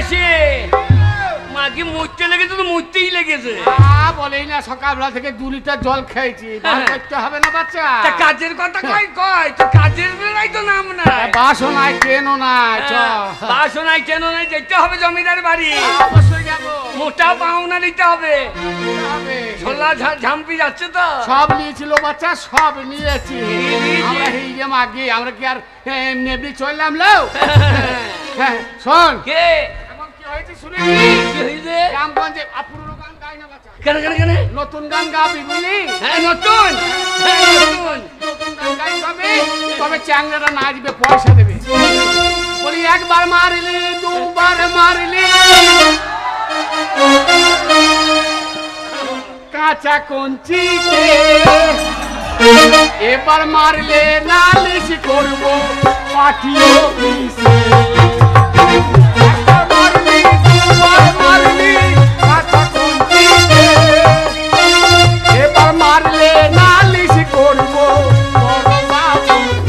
আসে মাকে মরতে লেগেছে তো মরতেই লেগেছে বলেই না সকালবেলা থেকে 2 লিটার জল খেয়েছি করতে হবে না বাচ্চা কাজের কথা কয় তো কাজের বেলায় তো নাম না বাসন নাই কেনো নাই বাসন নাই কেনো নাই যেতে হবে জমিদার বাড়ি অবশ্যই যাবো মোটা পাওনা নিতে হবে ছোলা ঝাম্পি যাচ্ছে তো সব নিয়েছিল বাচ্চা সব নিয়েছি আমরা এই যে মাগে আমরা কি আর এমনি চললাম লো শোন কে কি হয়েছে শুনিস কি হয়েছে গ্রামগঞ্জে পুরনো গান গাই না বাচ্চা কেন নতুন গান গাবি বুঝলি হ্যাঁ নতুন গান গাই তবে চ্যাংড়াটা নাচবে পয়সা দেবে বলি একবার মারলি দুবার মারলি কাঁচা কঞ্চিতে এবার মারলে নালিশ করবো পাঠি অফিসে একবার মারলি দুবার মারলি কাঁচা কঞ্চিতে এবার মারলে নালিশ করবো বড় বাবু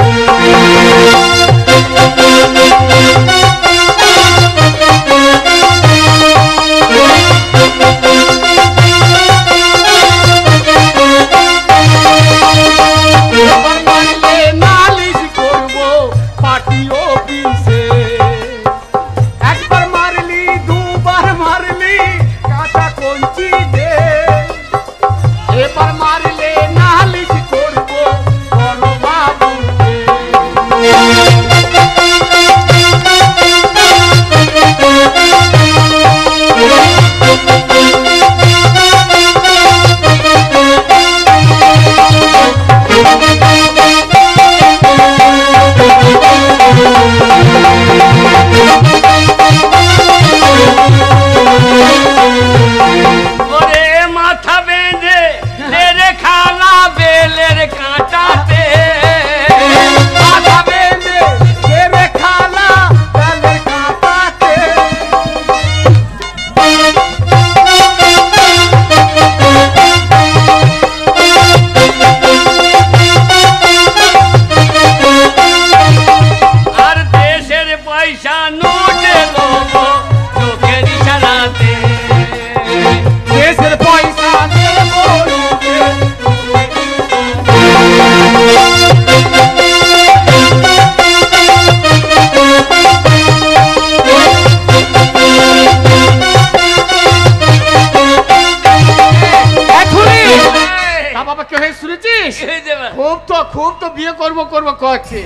খুব তো বিয়ে করবো করছে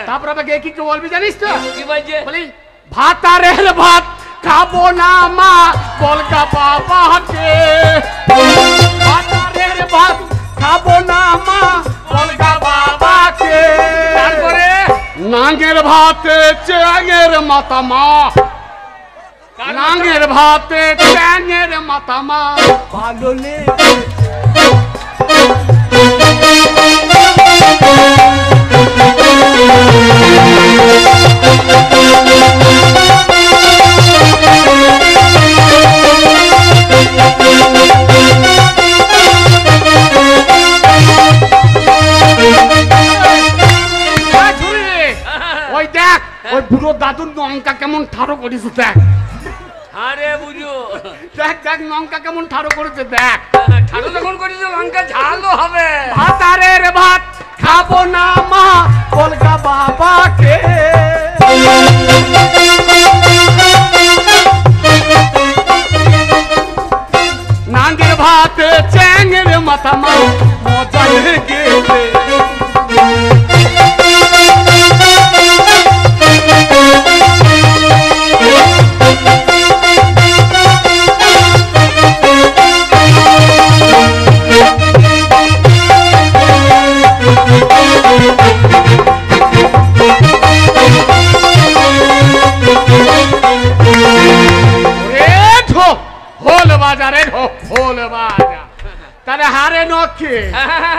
তারপর আমাকে কি বলবি জানিস তো কি বলছে বলি ভাতারের ভাত খাবো না মা বলকা বাবাকে ভাতারের ভাত খাবো না মা বলকা বাবাকে তারপরে নাঙ্গের ভাতে চ্যাঙের মাথা মা নাঙ্গের ভাতে চ্যাঙের মাথা মা ভালো লেগে ওই দেখ ওই বুড়ো দাদুর লঙ্কা কেমন ঠাড়ো করেছে দেখ আরে বুঝো দেখ দেখ লঙ্কা কেমন ঠাড়ো করেছে দেখ ঠাড়ো যখন করেছে লঙ্কা ঝালও হবে ভাতারের ভাত খাবো না মা বলকা বাবাকে নাঙ্গের ভাতে চ্যাঙের মাথা মা মজা লেগেছে বাজারে ঢোল বাজা তাহলে হারে নক্ষে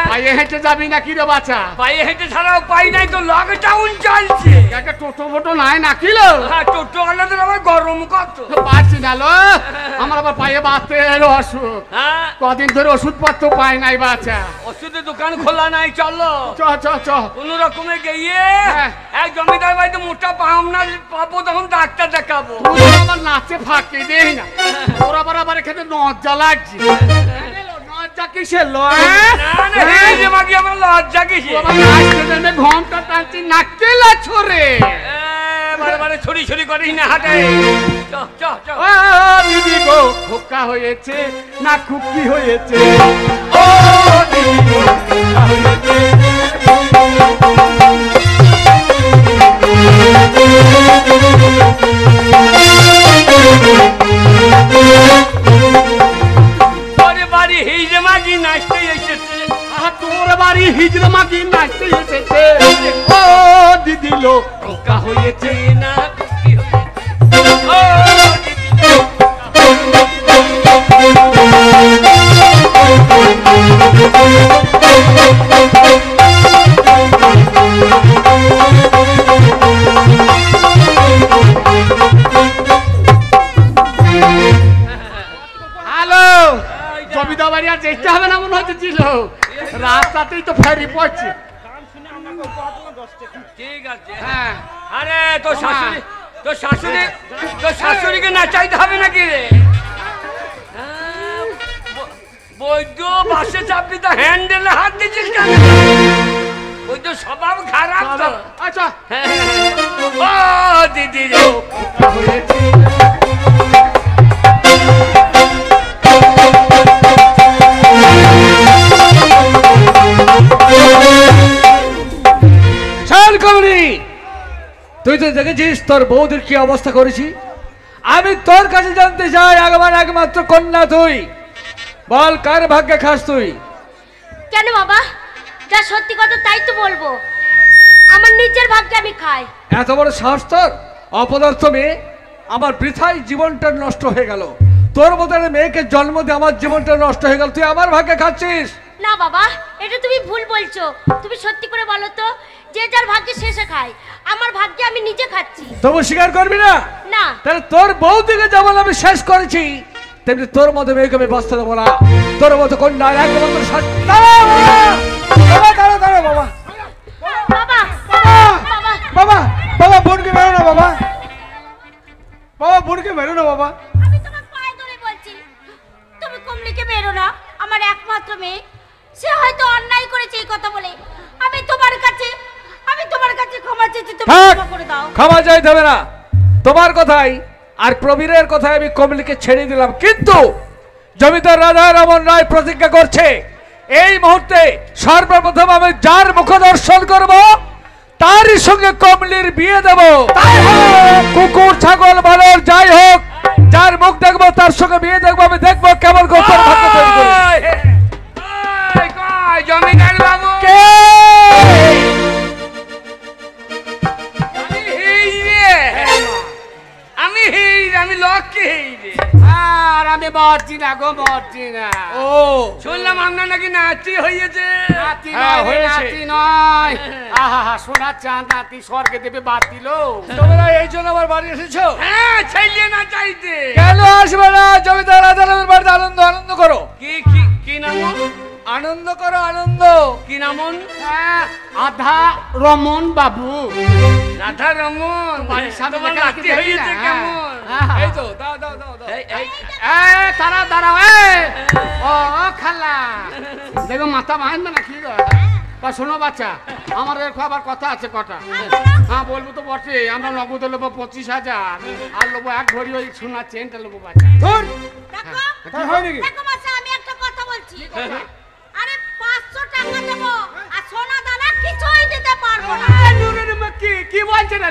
পায়ে হেঁটে যাবি নাকি রে বাচ্চা পায়ে হেঁটে ছাড়াও পাই নাই তো লকডাউন চলছে একটা টোটো ফোটো নাই নাকি লো টোটো আলাদা আমার গর্ব নরম কত পাচ্ছি না লো, আমার আবার পায়ে বাতের অসুখ, হ্যাঁ কদিন ধরে ওষুধপত্র পাই নাই বাচ্চা। ওষুধের দোকান খোলা নাই, চলো চ চ চ কোন রকমে গিয়ে হ্যাঁ। এক জমিদার বাড়িতে মোটা পাম না পাবো, তখন ডাক্তার দেখাবো। তুই আমার নাচে ফাঁকি দেই না, তোর আবার এখানে লজ্জা লাগছে। লজ্জা কিসের লো? না না এই যে মাগি আমার লজ্জা কিসে? ঘন্টা টানছি নাকেলা ছড়ে। বারে বারে ছড়ি ছড়ি করিস না হাটে। চ চ চ দিদি গো খোকা হয়েছে না খুকি হয়েছে? ও দিদি গো খোকা হয়েছে। তোর বাড়ি হিজে মাগি নাচতে এসেছে। তোর বাড়ি হিজড়ে মাগি নাচতে এসেছে। ও দিদি লো খোকা হয়েছে না খুশি হয়েছে। ও দিদি হ্যালো, জমিদার বাড়ি আর যেতে হবে না মনে হচ্ছে ছিল, রাস্তাতেই তো ফেরি পড়ছে। ঠিক আছে। হ্যাঁ আরে তোর শাশুড়ি তোর শাশুড়ি তোর শাশুড়িকে নাচাইতে হবে নাকি রে? বৈদ্য বাসে চাপলি তো হ্যান্ডেলে হাত দিচ্ছিস কেন? বৈদ্য স্বভাব খারাপ তো। আচ্ছা ও দিদি রে হয়েছে। তুই তো দেখেছিস তোর বৌদির কি অবস্থা করেছি। আমি তোর কাছে জানতে চাই, একবার একমাত্র কন্যা তুই, বল কার ভাগ্যে খাস তুই? কেন বাবা, যা সত্যি কথা তাই তো বলবো, আমার নিজের ভাগ্যে আমি খাই। এত বড় সাহস তোর? অপদার্থ মেয়ে, আমার বৃথায় জীবনটা নষ্ট হয়ে গেল। তোর মতো একটা মেয়েকে জন্ম দিয়ে আমার জীবনটা নষ্ট হয়ে গেল, তুই আমার ভাগ্যে খাচ্ছিস? না বাবা, এটা তুমি ভুল বলছো। তুমি সত্যি করে বলো তো, যে যার ভাগ্যে শেষে খায়, আমার ভাগ্যে আমি নিজে খাচ্ছি। তবু স্বীকার করবি না? না। তাহলে তোর বৌদিকে যেমন আমি শেষ করেছি, তেমনি তোর মতো মেয়েকে আমি বাঁচতে দেবো না। তোর মতো কন্যা একমাত্র বাবা বাবা বাবা বাবা বোনকে মেরো না বাবা, বাবা বোনকে মেরো না বাবা। আমি তোমার পায়ে ধরে বলছি, তুমি কমলিকে মেরো না, আমার একমাত্র মেয়ে। সে হয়তো অন্যায় করেছে এই কথা বলে। আমি তোমার কাছে ক্ষমা চেয়েছি, তুমি ক্ষমা করে দাও। ক্ষমা চাইতে হবে না, তোমার কথাই আর প্রবীরের কথাই আমি কমলিকে ছেড়ে দিলাম। কিন্তু জমিদার রাজা রামন রায় প্রতিজ্ঞা করছে, এই মুহূর্তে সর্বপ্রথম আমি যার মুখ দর্শন করব তারই সঙ্গে কমলির বিয়ে দেব। কুকুর ছাগল বানর যাই হোক, যার মুখ দেখবো তার সঙ্গে বিয়ে দেখবো। আমি দেখবো কেমন গোপন ভাগ্য তৈরি করে। জমিদার বাবু কে? আমি লক্ষ্মী হেইরে। আর আমি মরছি না গো, মরছি না। ও শুনলাম আপনার নাকি নাতি হয়েছে। নাতি হ্যাঁ, নয় রে, হয়েছে। নাতি নয়। আহা সোনার চাঁদ নাতি স্বর্গে দেবে বাতিল। তোমরা এই জন্য আমার বাড়ি এসেছো? হ্যাঁ ছেলে না চাইতে। কেন আসবে না? জমিদার রাজা রামের বাড়িতে আনন্দ আনন্দ করো। কি কি কি নাম? আনন্দ করো আনন্দ। কি নামন? আধা রমন বাবু। রাধা রমন। বাড়ির সামনে তোমার দেখা নাতি দেখি হয়েছে না। কেমন? এই তো দাও দাও দাও দাও। তারা দাঁড়াও। ও খালা দেখো মাথা মাহেন না কি গো? তা শোনো বাচ্চা, আমার এরকম আবার কথা আছে কটা। হ্যাঁ বলবো তো বটে, আমরা নগদ নেবো 25,000 আর নেবো এক ভরি ওই সোনার চেনটা নেবো বাচ্চা। ধুর, দেখো তাই হয় নাকি? দেখো মাসা, আমি একটা কথা বলছি। আরে 500 টাকা দেবো আর সোনা দানা কিছুই দিতে পারবো না। কি বলছে রে?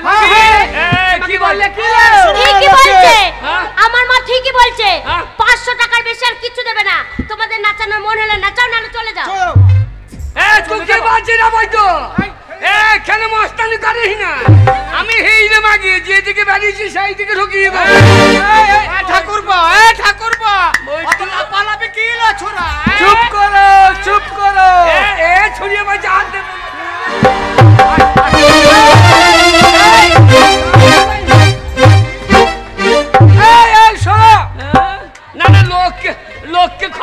কি বললে কি? ঠিকই বলছে, হ্যাঁ? আমার মা ঠিকই বলছে। হ্যাঁ? 500 টাকার বেশি আর কিছু দেবে না। তোমাদের নাচানোর মন হলে নাচাও, নাহলে চলে যাও। তুই কি বলছিস না বৈদ্য? কেন মস্তানি করিস না? আমি হেইরে মাগি, যেদিকে বেরিয়েছি সেই দিকে ঢুকিয়ে দেবো। ঠাকুরবা ঠাকুরবা পালাবে কি লো ছোড়া? চুপ করো চুপ করো। ছড়িয়ে বাজে হাত দেবো।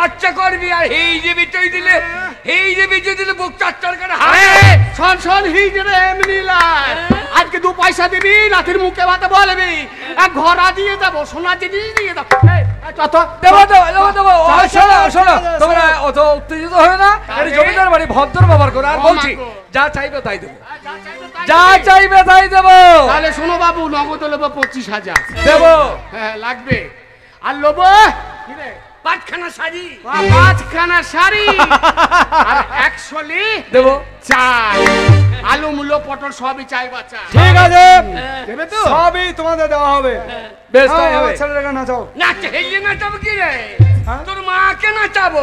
বাচ্চা করবি আর এই যে বিচয় দিলে বুক চারটার করে শোন শোন হিজড়ে এমনি লাই আজকে 2 পয়সা দিবি নাতির মুখে ভাতে বলবি এক ঘোড়া দিয়ে যাবো সোনা জিনিস দিয়ে যাবো চত দেবো শোনো শোনো তোমরা অত উত্তেজিত হয়ে না এটা জমিদার বাড়ি ভদ্র ব্যবহার করো আর বলছি যা চাইবে তাই দেবো যা চাইবে তাই দেবো তাহলে শোনো বাবু নগদ নেবো 25,000 দেবো হ্যাঁ লাগবে আর লোবো পাঁচখানা শাড়ি 5খানা শাড়ি আর 100 দেবো চাল আলু মূলো পটল সবই চাই বাচ্চা ঠিক আছে দেবে তো সবই তোমাদের দেওয়া হবে বেশ তাই হবে ছেলেটাকে নাচাও নাচে হেলিয়ে নাচাবো কি রে হ্যাঁ? তোর মাকে নাচাবো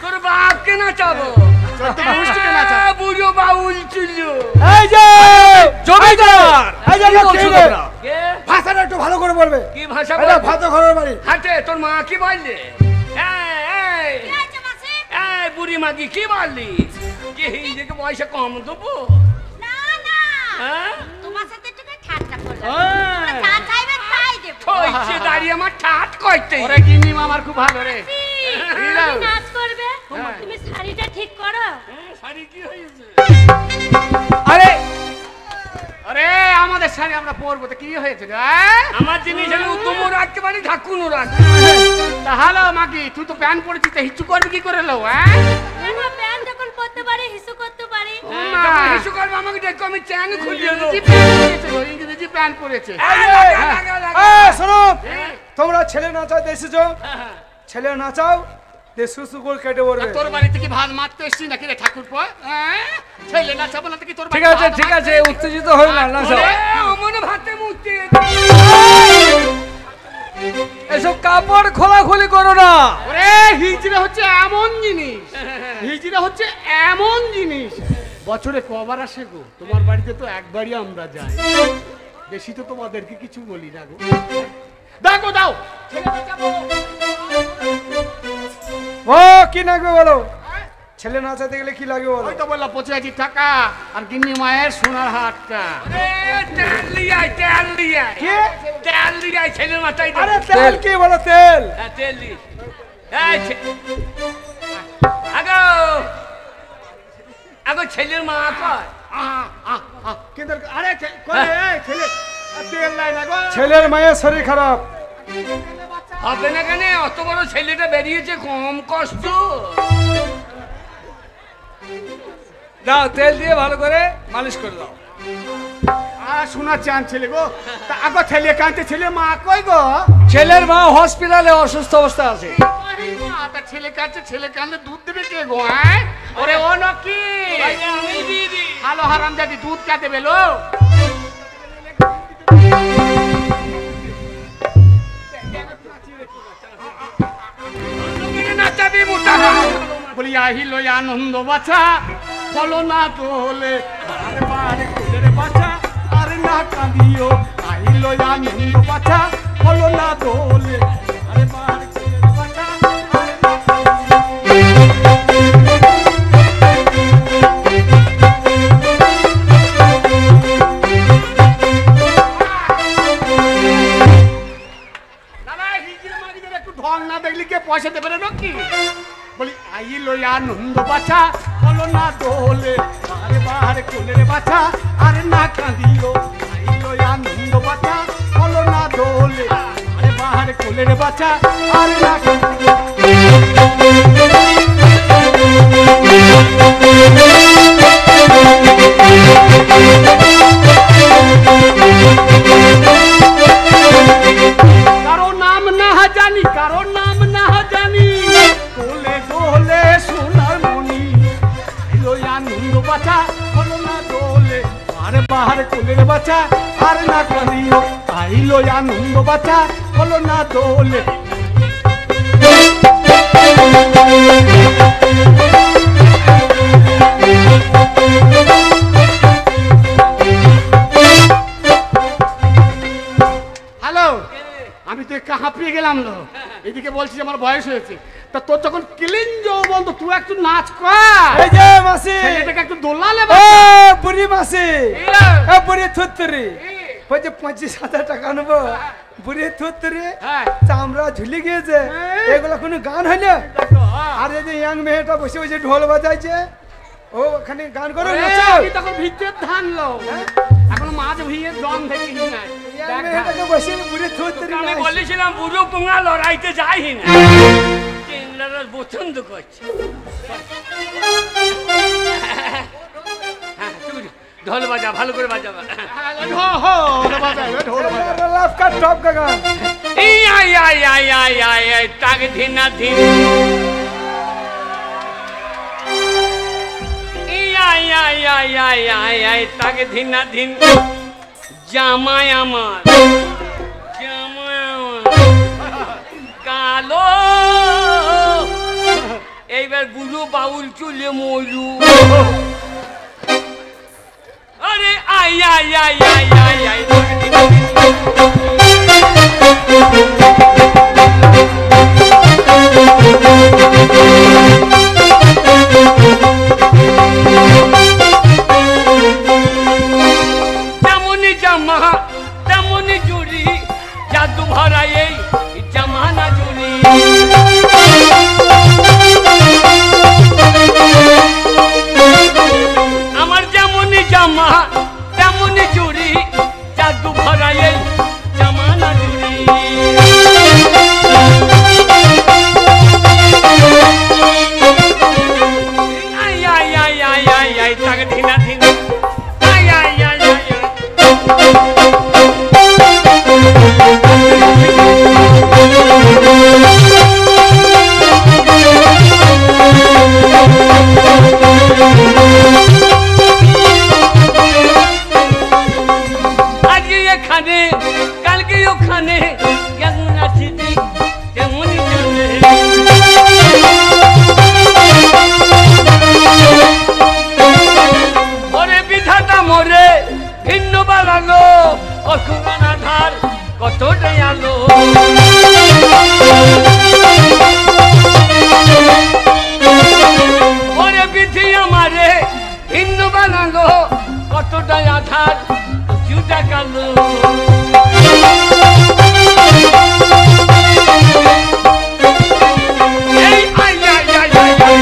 তোর বাপকে নাচাবো গোষ্ঠীকে নাচাবো। বুড়ো বাউল চুল্লু এই যে জমিদার এই যে কি বলছো কে? তোমরা? ভাষাটা একটু ভালো করে বলবে কি ভাষা এটা বলবি? ভাত ঘরের বাড়ি হাটে তোর মা কি বললে কি আছে মাসি? বুড়ি মাগি কি বললি যে হিজেকে পয়সা কম দেবো না না হ্যাঁ তোমার সাথে একটু ঠাট্টা করলাম হ্যাঁ। তোমরা যা চাইবে তাই দেবো হইছে দাঁড়িয়ে আমার ঠাট করতে ওরে গিন্নি আমার খুব ভালো রে তুমি নাচ করবে তুমি শাড়িটা ঠিক করো শাড়ি কি হয়েছে আরে আরে আমাদের শাড়ি আমরা পরবো তো কি হয়েছে রে হ্যাঁ? আমার জিনিস আমি উত্তমও রাখতে পারি ঢাকুনও রাখতে তা হ্যালো মাগি তুই তো প্যান্ট পরেছিস তো হিচু করবি কি করে লো হ্যাঁ কেন প্যান্ট যখন পরতে পারি হিসু করতে পারি যখন হিসু করবো আমাকে দেখো আমি চ্যান খুলিয়ে দেবো ইংরেজি প্যান্ট পরেছে গো, ইংরেজি প্যান্ট পরেছে শোনো তোমরা ছেলে নাচাও এসেছো ছেলে নাচাও সুসু করে কেটে পড়বে তোর বাড়ি থেকে ভাত মারতে এসছি নাকি রে ঠাকুর পর ছেলে না চাবো না কি তোর ঠিক আছে ঠিক আছে উত্তেজিত হয়ে না না সব অমন ভাতে মুক্তি এসব কাপড় খোলাখুলি করো না ওরে হিজড়া হচ্ছে এমন জিনিস হিজড়া হচ্ছে এমন জিনিস বছরে কবার আসে গো তোমার বাড়িতে তো একবারই আমরা যাই বেশি তো তোমাদেরকে কিছু বলি না গো দেখো দাও ছেলেটা যাবো। ও কি লাগবে বলো ছেলে নাচাতে গেলে কি লাগবে বলো ওই তো বললাম 25,000 টাকা আর গিন্নি মায়ের সোনার হাটটা তেল লিয়াই কি তেল লিয়াই ছেলে মাথায় আরে তেল কি বলো তেল তেল লি আগো আগো ছেলের মা কয় কিন্তু আরে ছেলে তেল নাই না গো ছেলের মায়ের শরীর খারাপ হবে না কেন অত বড় ছেলেটা বেরিয়েছে কম কষ্ট দাও তেল দিয়ে ভালো করে মালিশ করে দাও শোনা চান ছেলে গো তা আগো ছেলে কানতে ছেলে মা কই গো ছেলের মা হসপিটালে অসুস্থ অবস্থা আছে তা ছেলে কাছে ছেলে কানলে দুধ দেবে কে গো হ্যাঁ ওরে ও নকি আমি দিদি হালো হারাম জাদি দুধ কে দেবে লো নাচাবি মোটা বলি আহিলো আনন্দ বাছা বলো না তোলে বারে বারে কোলের বাছা আরে না কাঁদিও আহিলো আনন্দ বাছা বলো না তোলে আরে বারে কোলের বাছা আরে না দাদা হিজড়ে মাগিদের একটু ঢং না দেখলি কে পয়সা দেবে না কি বলি আইলো আনন্দ বাছা বলো না দোলে বারে বারে কোলের বাছা আরে না কাঁদিও আইলো আনন্দ বাছা বলো না দোলে আরে বারে কোলের বাছা আরে না কারো নাম না জানি কারো নাম না জানি কোলে দোলে সোনার মনি আইলো আনন্দ বাছা বলো না দোলে বারে বারে কোলের বাছা আর না কাঁদিও আইলো আনন্দ বাছা বলো না দোলে হ্যালো আমি তো একটু হাঁপিয়ে গেলাম লো এদিকে বলছি যে আমার বয়স হয়েছে তা তোর যখন ক্লিন যৌবন তো তুই একটু নাচ কর এই যে মাসি ছেলেটাকে একটু দোলালে ও বুড়ি মাসি এ বুড়ি থুতরি ওই যে 25,000 টাকা নেবো বুড়ি থুতরে হ্যাঁ চামড়া ঝুলে গিয়েছে এগুলো কোনো গান হইলে আর এই যে ইয়াং মেয়েটা বসে বসে ঢোল বাজাইছে ও ওখানে গান করে আমি তখন ভিতরে ধানলো এখন মাছ ভিয়ে জম দেখি নাই ইয়াং মেয়েটাকে বসে বুড়ি থুতরে আমি বলেছিলাম বুড়ো পোঙা লড়াইতে যাই না ইংরেজরা পছন্দ করছে ঢোল বাজা ভালো করে বাজাবা লাভ কাট টপ का गान आई टाग धीना धीन आई टाग धीना धीन জামাই আমার কালো এইবার বুড়ো বাউল চুলে মরু अरे आई आई आई आई आई आई তেমনি জামা তেমনি জুড়ি জাদু ভরা এই জামানা জুড়ি আমার যেমনি জামা তেমনি চুড়ি জাদু ভরা এই জামানা জুড়ি I I I I I I তাকে ধিনা ধিনা আই আই আই আই আজকে এখানে কালকে ওখানে কেমন আছিস তেমনই চলে ওরে বিধাতা মোরে ভিন্ন বাড়ালো অসুরানা ধার কতটাই আলো ওরে বিধি আমারে ভিন্ন বানালো কতটাই আধার জুটা কালো এই I I I I I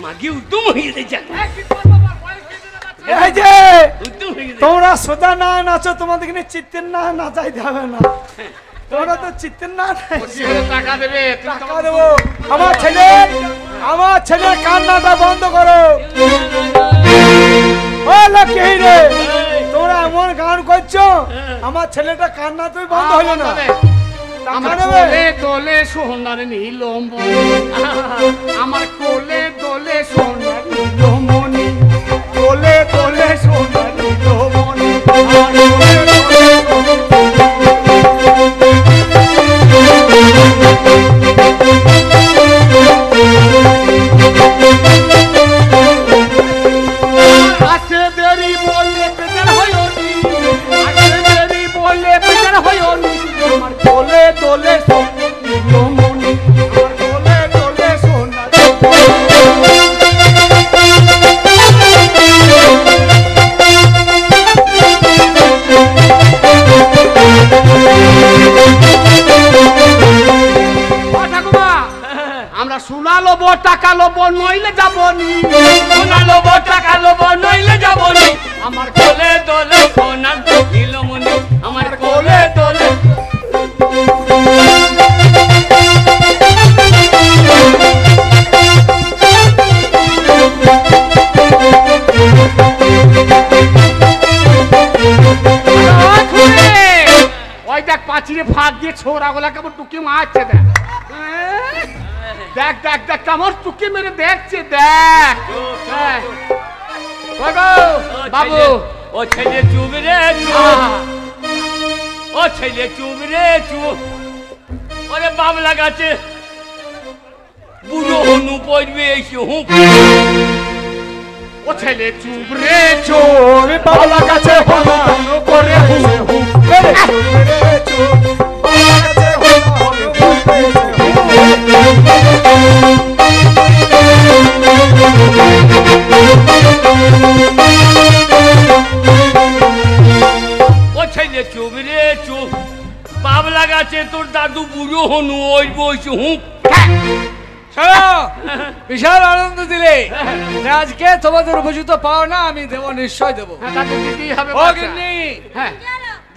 মাগি উদ্যম হয়ে যায় এই যে উদ্যম হয়ে যায় তোমরা সোজা না নাচো তোমাদের কিনে চিত্তের না নাচাইতে হবে না তোমরা তো চিত্তের না টাকা দেবে টাকা দেবো আমার ছেলের কান্নাটা বন্ধ করো ও লক্ষ্মী রে তোমরা এমন গান করছো আমার ছেলেটা কান্না তুই বন্ধ হলো না আমার টাকা দেবে কোলে দোলে সোনার নীলমণি আমার কোলে দোলে সোনার নীলমণি কোলে দোলে সোনার নীলমণি আমার কোলে দোলে আছে দেরি বললে বেজার হইও নি আছে দেরি বললে বেজার হইও নি আমার কোলে দোলে সোনার নীলমণি আমার কোলে দোলে সোনার আমরা শোনালো বো টাকা লোবো নইলে যাবনি শোনালো টাকা লোব নইলে যাবনি আমার কোলে দোলে সোনার নীলমণি আমার কোলে দোলে ওই দেখ পাঁচিরে ফাঁক দিয়ে ছোড়া গুলা কেমন টুকি মারছে দেখ দেখ দেখ দেখ কেমন টুকি মেরে দেখছে দেখ বাবু ও ছেলে চুপ রে চুপ ও ছেলে চুপ রে চুপ ওরে বাপ লাগাচ্ছে বুড়ো হনু পড়বে এসে হুঁক ও ছেলে চুপ রে চোর বাবলা কাছে হলো করে হুসে হু রে চুপ রে চোর বাবলা কাছে হলো করে হুসে হু ও ছেলে চুপ রে চুপ, বাবলা গাছে তোর দাদু বুড়ো হনু ওই বসে হুঁ। শোনো, বিশাল আনন্দ দিলে আজকে তোমাদের উপযুক্ত পাও না আমি দেবো, নিশ্চয় দেবো। তাকে দিতেই হবে ও বাচ্চা। গিন্নি, হ্যাঁ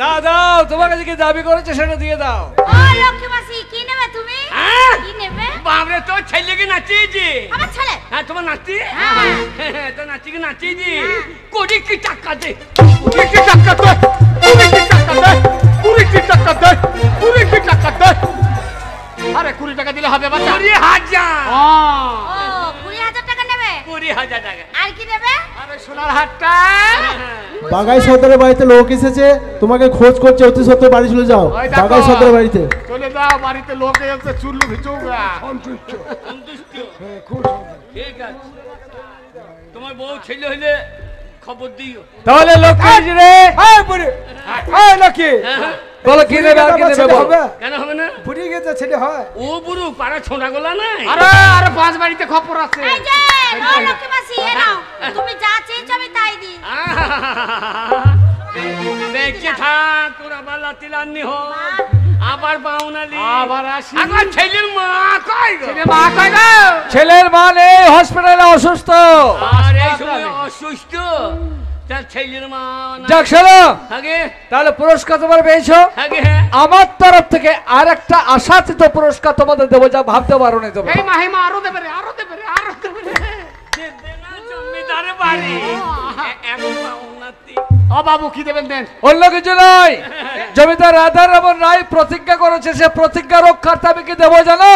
দাও দাও, তোমার কাছে কি দাবি করেছে সেটা দিয়ে দাও। ও লক্ষ্মী মাসি কি নেবে তুমি? হ্যাঁ? কি নেবে? বাবরে তোর ছেলেকে নাচিয়েছি। আমার ছেলে? হ্যাঁ তোমার নাতি, হ্যাঁ। তোর নাতিকে নাচিয়েছি। কোটি কি টাকা দে, কুড়ি কি টাকা দে, কুড়ি কি টাকা দে, কুড়ি কি টাকা দে, কুড়ি কি টাকা দে। আরে 20 টাকা দিলে হবে বাচ্চা। 20,000। ও 20,000 টাকা নেবে? 20,000 টাকা। আর কি নেবে? আরে সোনার হাটটা বাগাই সর্দারের বাড়িতে লোক এসেছে, তোমাকে খোঁজ করছে, অতি সত্ত্বর বাড়ি চলে যাও। ওই দেখো। বাগাই সর্দারের বাড়িতে চলে যাও, বাড়িতে লোক এসে চুল্লু ভিচুগা। সন্তুষ্ট। ঠিক আছে, তোমার বউ ছেলে হইলে খবর দিও। তাহলে লক্ষ্মী রে, হ্যাঁ বুড়ি, হ্যাঁ নাকি বলো কি নেবে আর কি নেবে বলো। হবে? কেন হবে না? বুড়ি গেছে ছেলে হয়। ও বুড়ো পাড়া ছোঁড়া গোলা নাই। আরে আরে 5 বাড়িতে খবর আছে। এই যে ও লক্ষ্মী মাসি এ নাও, তুমি যা চেয়েছো আমি তাই দিই। দেখে থাক, তোর আবার লাতি লান্নি হ, আবার বাউনালি, আবার আসি। আবার ছেলের মা কই গো? ছেলে মা কই গো? ছেলের মা নেই, হসপিটালে অসুস্থ। আর এই সময় অসুস্থ, তার ছেলের মা না। যাক শোনো, আগে তাহলে পুরস্কার তোমার পেয়েছো। আগে হ্যাঁ, আমার তরফ থেকে আর একটা আশাতীত পুরস্কার তোমাদের দেবো, যা ভাবতে পারো না তোমরা। এই মাহিমা আরো দেবে রে, আরো দেবে রে, আরো দেবে রে। জমিদার বাড়ি এক বাউনাতি। ও বাবু কি দেবেন দেন? অন্য কিছু নয়, জমিদার রাধারমন রায় প্রতিজ্ঞা করেছে, সে প্রতিজ্ঞা রক্ষার্থে আমি কি দেবো জানো?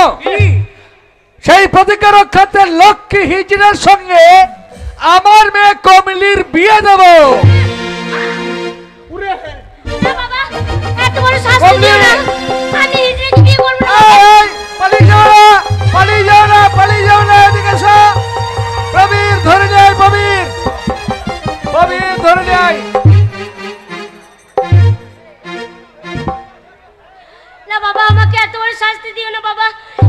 সেই প্রতিজ্ঞা রক্ষার্থে লক্ষ্মী হিজড়ার সঙ্গে আমার মেয়ে কমলির বিয়ে দেব। না বাবা, এত বড় শাস্তি দিও না। আমি হিজড়াকে বিয়ে করব না। এই, পালিয়ে যাও না, পালিয়ে যাও না, পালিয়ে যাও না, এদিকে এসো। প্রবীর ধরে নেয়, প্রবীর, প্রবীর ধরে নেয়। না বাবা, আমাকে এত বড় শাস্তি দিও না বাবা।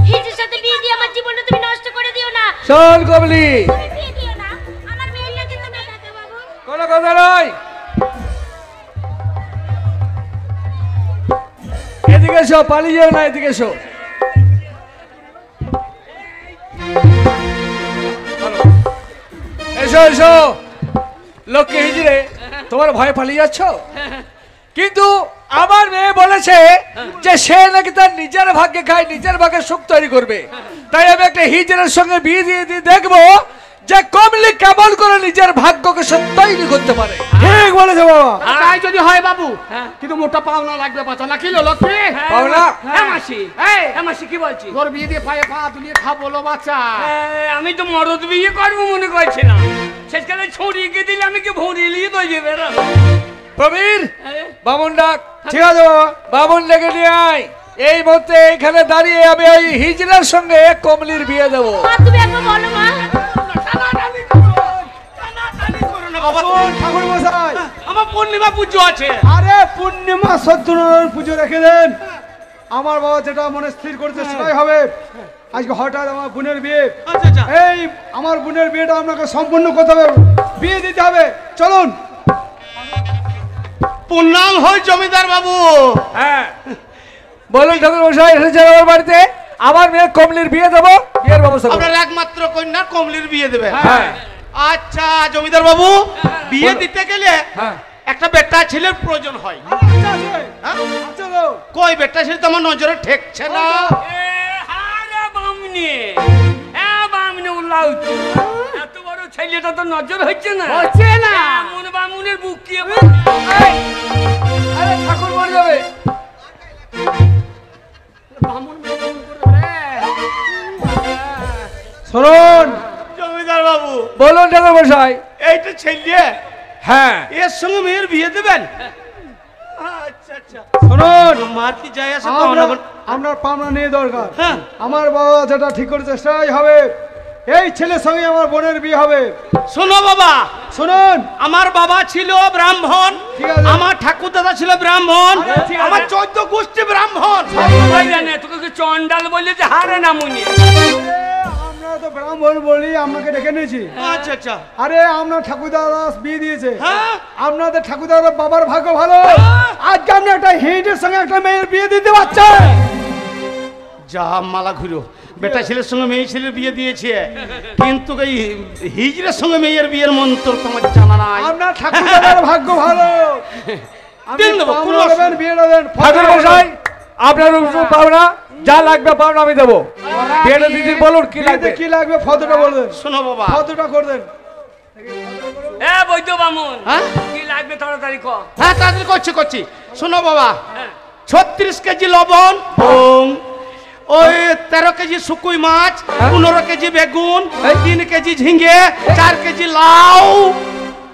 হিজড়ার সাথে বিয়ে দিয়ে আমার জীবনটা তুমি নষ্ট করে দিও না। শোন কমলি, তুমি বিয়ে দিও না। আমার মেয়েটাকে তুমি দেখো বাবা। কোনো কথা নয়, এদিকে এসো, পালিয়ে যাও না, এদিকে এসো। এসো এসো, লক্ষ্মী হিজড়ে, তোমার ভয়ে পালিয়ে যাচ্ছ? কিন্তু আমার মেয়ে বলেছে যে সে নাকি তার নিজের ভাগ্যে খায়, নিজের ভাগ্যে সুখ তৈরি করবে। তাই আমি একটা হিজড়ের সঙ্গে বিয়ে দিয়ে দিয়ে দেখবো যে কমলি কেমন করে নিজের ভাগ্যকে সে তৈরি করতে পারে। ঠিক বলেছো বাবা। তাই যদি হয় বাবু, কিন্তু মোটা পাওনা লাগবে বাচ্চা, না কি লো লক্ষ্মী? পাওনা? হ্যাঁ মাসি, এই হ্যাঁ মাসি কি বলছি? তোর বিয়ে দিয়ে পায়ে পা দুলিয়ে খা বলো বাচ্চা। আমি তো মরদ বিয়ে করবো মনে করছিলাম, শেষকালে ছড়িয়ে গিয়ে দিলে আমি কি ভরিয়ে তো যাবে না। প্রবীর, বামুন ডাক। ঠিক আছে বাবা। বামুন ডেকে নিয়ে আয়। এই মুহূর্তে এখানে দাঁড়িয়ে আমি ওই হিজড়ার সঙ্গে কমলির বিয়ে দেবো। মা তুমি একবার বলো মা। ঠাকুর মশাই, আমার পূর্ণিমা পুজো আছে। আরে পূর্ণিমা সত্যনারায়ণ পুজো রেখে দেন। আমার বাবা যেটা মনে স্থির করেছে সেটাই হবে। আজকে হঠাৎ আমার বোনের বিয়ে, এই আমার বোনের বিয়েটা আপনাকে সম্পূর্ণ করতে হবে, বিয়ে দিতে হবে। চলুন। প্রণাম হয় জমিদার বাবু। হ্যাঁ, বলুন ঠাকুর মশাই এসেছেন আমার বাড়িতে, আমার মেয়ে কমলির বিয়ে দেবো, বিয়ের ব্যবস্থা করুন। আপনার একমাত্র কন্যা কমলির বিয়ে দেবে? হ্যাঁ। আচ্ছা জমিদার বাবু, বিয়ে দিতে গেলে হ্যাঁ। একটা বেটা ছেলের প্রয়োজন হয়। আচ্ছা, আছে। আচ্ছা গো। কই বেটা ছেলে তো আমার নজরে ঠেকছে না। এত বড় ছেলেটা তো নজর হচ্ছে না। হচ্ছে না। এমন বামুনের বুক কি এই, আরে ঠাকুর মরে যাবে। বামুন মেয়ে করবে রে। শুনুন, জমিদার বাবু, বলুন ঠাকুর মশাই। এইটা ছেলে, হ্যাঁ, এর সঙ্গে মেয়ের বিয়ে দেবেন? আচ্ছা আচ্ছা, শুনুন, মার কি যায় আসে আপনার পাওনা নিয়ে দরকার। হ্যাঁ। আমার বাবা যেটা ঠিক করেছে সেটাই হবে। এই ছেলের সঙ্গে আমার বোনের বিয়ে হবে। শোনো বাবা, শুনুন, আমার বাবা ছিল ব্রাহ্মণ, ঠিক আছে। আমার ঠাকুর দাদা ছিল ব্রাহ্মণ, আরে ঠিক আছে। আমার 14 গোষ্ঠী ব্রাহ্মণ। জানে তোকে কি চন্ডাল বললে যে হারে না মুনি। আপনার তো ব্রাহ্মণ বলি আপনাকে ডেকে নিয়েছি। আচ্ছা আচ্ছা। আরে আপনার ঠাকুরদাদা বিয়ে দিয়েছে। হ্যাঁ। আপনাদের ঠাকুরদাদা বাবার ভাগ্য ভালো, আজকে আপনি একটা হিটের সঙ্গে একটা মেয়ের বিয়ে দিতে পারছেন। যা মালা ঘুরো, বেটা ছেলের সঙ্গে মেয়ে ছেলের বিয়ে দিয়েছে, কিন্তু এই হিজড়ের সঙ্গে মেয়ের বিয়ের মন্ত্র তোমার জানা নাই। আপনার ঠাকুরদাদার ভাগ্য ভালো। দেন দেবো, কোনো দেবেন, বিয়েটা দেন। ঠাকুর মশাই আপনার পাওনা যা লাগবে পাওনা আমি দেবো। বিয়েটা দিদি বলুন কি বিয়েতে লাগবে। কি লাগবে ফটোটা বলবেন। শোনো বাবা, ফটোটা করবেন। এ বৈদ্য বামুন, হ্যাঁ? কি লাগবে তাড়াতাড়ি কর। হ্যাঁ তাড়াতাড়ি করছি। শোনো বাবা, হ্যাঁ। 36 কেজি লবণ, ওই 13 কেজি শুকুই মাছ, 15 কেজি বেগুন, 3 কেজি ঝিঙে, 4 কেজি লাউ।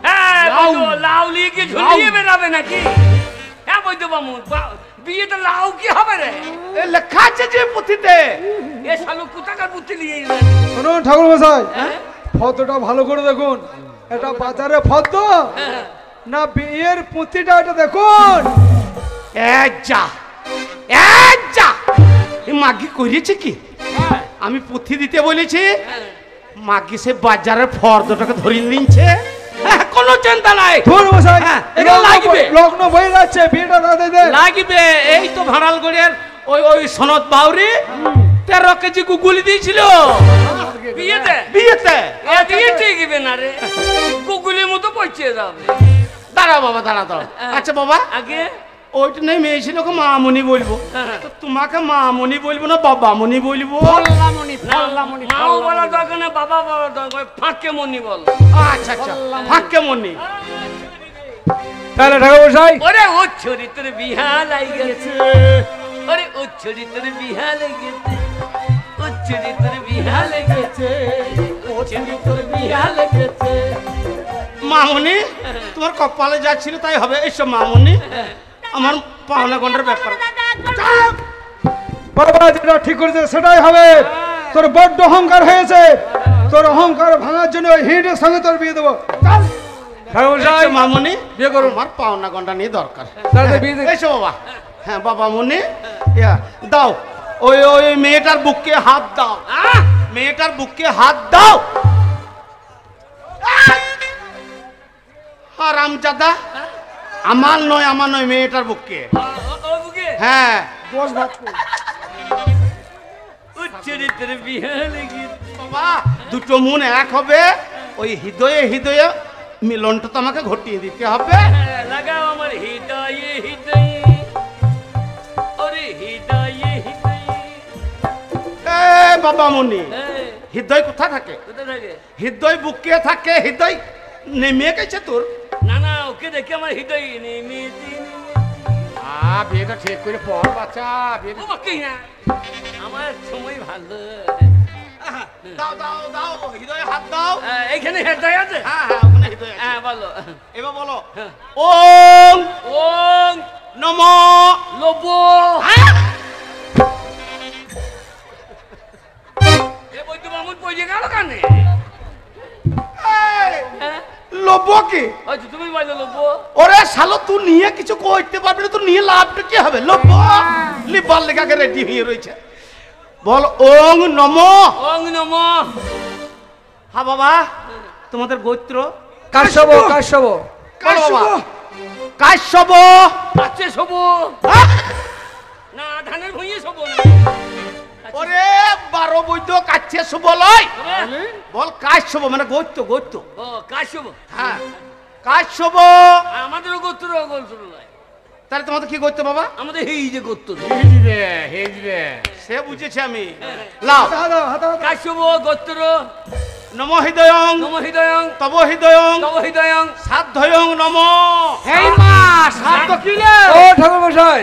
হ্যাঁ লাউ। বৈদ্য, লাউ নিয়ে কি ঝুলিয়ে বেড়াবে নাকি? হ্যাঁ বৈদ্য বামুন, বিয়েতে লাউ কি হবে রে? এ লেখা আছে যে পুঁথিতে। এ শালু কোথাকার বুদ্ধি নিয়ে এলেন? শুনুন ঠাকুর মশাই, ফটোটা ভালো করে দেখুন। এটা বাজারে ফটো না বিয়ের পুঁথিটা, এটা দেখুন। মাগি করেছে কি? আমি পুঁথি দিতে বলেছি, মাগি সে বাজারের ফর্দটাকে ধরে নিচ্ছে। কোনো চিন্তা নাই, ঠাকুর মশাই, হ্যাঁ, এটা এটা লাগবে। লগ্ন বই যাচ্ছে, বিয়েটা দাদা দেন। লাগবে। এই তো ভাড়ালগড়ের ওই সনদ বাউরি 13 কেজি গুগুলি দিয়েছিল বিয়েতে বিয়েতে। এ দিয়ে টিকবে না রে, গুগলের মতো পৌঁছে যাবে। দাঁড়াও বাবা, দাঁড়াও। আচ্ছা বাবা, আগে ওইটা নেই মেয়ে ছিল ওকে মামনি বলবো, তো তোমাকে মামনি বলবো না বাবামনি বলবো? মাও বলা দরকার না, বাবা বলা দরকার, ফাঁকে মনি বল। আচ্ছা আচ্ছা, ফাঁকে মনি। তাহলে ঠাকুর মশাই ওরে ও ছড়ি তোর বিহা লাগেছে, ওরে ও ছড়ি তোর বিহা লেগেছে, ও ছড়ি তোর বিহা লেগেছে, ও ছড়ি তোর বিহা লেগেছে। মামনি, তোমার কপালে যা ছিল তাই হবে। এইসব মামনি, আমার পাওনা গন্ডার ব্যাপার। বাবা যেটা ঠিক করেছে সেটাই হবে। তোর বড্ড অহংকার হয়েছে, তোর অহংকার ভাঙার জন্য ওই হিটের সঙ্গে তোর বিয়ে দেবো। চল। ঠাকুর মশাই মামনি বিয়ে করুন। আমার পাওনা গন্ডা নিয়ে দরকার। তাড়াতাড়ি বিয়ে দিন। এসো বাবা। হ্যাঁ বাবা মনি, দাও ওই ওই মেয়েটার বুকে হাত দাও, মেয়েটার বুকে হাত দাও। হারামজাদা, আমার নয় মেয়েটার বুকে। ও বুকে হ্যাঁ দোষ ভাগ কর। ও ছড়ি তোর বিহা লেগেছে। বাবা, দুটো মন এক হবে, ওই হৃদয়ে হৃদয়ে মিলনটা তো আমাকে ঘটিয়ে দিতে হবে। লাগাও আমার হৃদয়ে হৃদয়ে, ওরে হৃদয়ে হৃদয়ে। এ বাবা মনি, এই, হৃদয় কোথায় থাকে? কোথায় থাকে? হৃদয় বুকে থাকে, হৃদয় নেমে গেছে তোর। না না, ওকে দেখে আমার হৃদয় নেমেছে। বিয়েটা ঠিক করে পর বাচ্চা। বিয়ে ও বাকি না, আমার সময় ভালো। দাও দাও দাও, হৃদয়ে হাত দাও। এইখানে হৃদয় আছে। হ্যাঁ হ্যাঁ, ওখানে হৃদয় আছে। হ্যাঁ বলো। এবার বলো, ওম ওং নমো। লোবো। এ বৈদ্য বামুন পয়সা গেল কানে? হ্যাঁ? লোভ কি? আচ্ছা তুমি বলো লোবো। ওরে শালো, তুই নিয়ে কিছু করতে পারবি না, তুই নিয়ে লাভটা কি হবে? লোভ লিবার লেখাকে রেডি হয়ে রয়েছে। বল ওং নমো। ওং নমো। হ্যাঁ বাবা, তোমাদের গোত্র কাশ্যপ কাশ্যপ কাশ্যপ। কাছে শোবো না, ধানের ভুঁইয়ে শোবো না। ওরে 12 বৈদ্য কাছে শুভ লয়, তবে? বল কাশ্যপ মানে গোত্র গোত্র। ও কাশ্যপ। হ্যাঁ কাশ্যপ। আমাদেরও গোত্র গোত্র নয়, তাহলে তোমাদের কি গোত্র বাবা? আমাদের এই যে গোত্র হেজবে সে বুঝেছি আমি। লাও হাতা হাতা হাতা। কাশ্যপ গোত্র। নম হৃদয়ং নম হৃদয়ং তব হৃদয়ং তব হৃদয়ং। সাধ্যয়ং নম। এই মা সাত কিলো। ও ঠাকুর মশাই